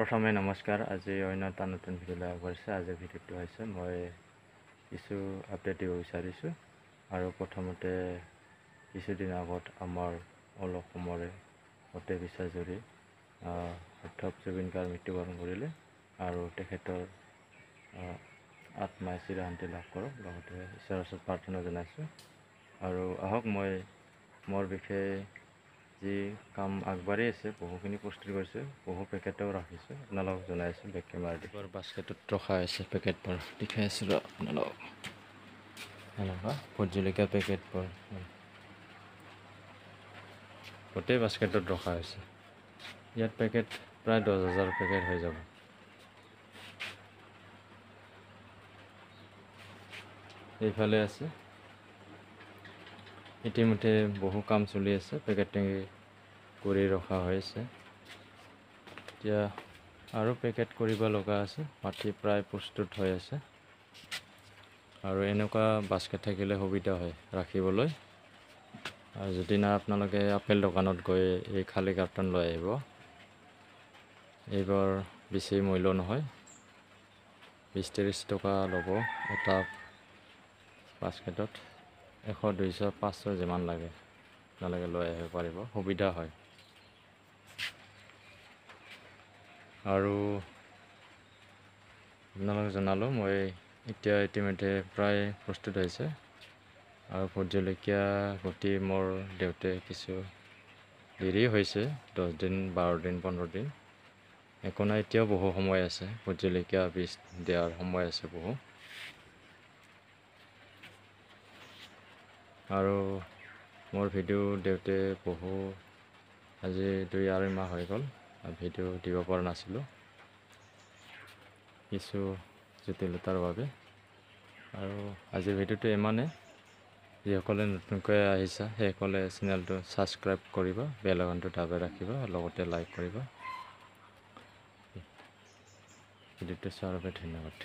প্ৰথমে নমস্কাৰ। আজি অন্য এটা নতুন ভিডিঅ'লৈ আগবাঢ়িছে। আজিৰ ভিডিঅ'টো হৈছে মই কিছু আপডেট দিব বিচাৰিছোঁ। আৰু প্ৰথমতে কিছুদিন আগত আমাৰ অল অসমৰে গোটেই বিশ্বজুৰি অধ্যাপক জুবিন গাৰ্গ মৃত্যুবৰণ কৰিলে আৰু তেখেতৰ আত্মাই চিৰশান্তি লাভ কৰক, লগতে ঈশ্বৰৰ ওচৰত প্ৰাৰ্থনা জনাইছোঁ। আৰু আহক মই মোৰ বিষয়ে যি কাম আগবাঢ়ি আছে, বহুখিনি প্ৰস্তুতি কৰিছোঁ, বহু পেকেটো ৰাখিছোঁ, আপোনালোকক জনাইছোঁ। বেক কেমেৰাৰ বাস্কেটত ৰখা আছে পেকেটবোৰ দেখাই আছোঁ আপোনালোকক। এনেকুৱা ভোট জলকীয়া পেকেটবোৰ গোটেই বাস্কেটত ৰখা হৈছে। ইয়াত পেকেট প্ৰায় 10,000 পেকেট হৈ যাব। এইফালে আছে, ইতিমধ্যে বহু কাম চলি আছে, পেকেটিং কৰি ৰখা হৈছে। এতিয়া আৰু পেকেট কৰিব লগা আছে, মাটি প্ৰায় প্ৰস্তুত হৈ আছে। আৰু এনেকুৱা বাস্কেট থাকিলে সুবিধা হয় ৰাখিবলৈ। আৰু যদি না আপোনালোকে আপেল দোকানত গৈ এই খালী কাৰ্টন লৈ আহিব, এইবোৰ বেছি মূল্য নহয়, 20-30 টকা ল'ব এটা বাস্কেটত। 100, 200, 500 যিমান লাগে আপোনালোকে লৈ আহিব পাৰিব, সুবিধা হয়। আৰু আপোনালোকক জনালোঁ মই এতিয়া ইতিমধ্যে প্ৰায় প্ৰস্তুত হৈছে। আৰু ভোট জলকীয়া গুটি মোৰ দেউতাই কিছু দেৰি হৈছে, 10 দিন, 12 দিন, 15 দিন। একো নাই, এতিয়াও বহু সময় আছে, ভোট জলকীয়া বীজ দিয়াৰ সময় আছে বহু। আৰু মোৰ ভিডিঅ' দেউতাই আজি 2-2.5 মাহ হৈ গ'ল ভিডিঅ' দিব পৰা নাছিলোঁ, কিছু জটিলতাৰ বাবে। আৰু আজিৰ ভিডিঅ'টো ইমানেই। যিসকলে নতুনকৈ আহিছা সেইসকলে চেনেলটো ছাবস্ক্ৰাইব কৰিবা, বেল আইকনটো দাবাই ৰাখিবা, লগতে লাইক কৰিবা। ভিডিঅ'টো চোৱাৰ বাবে ধন্যবাদ।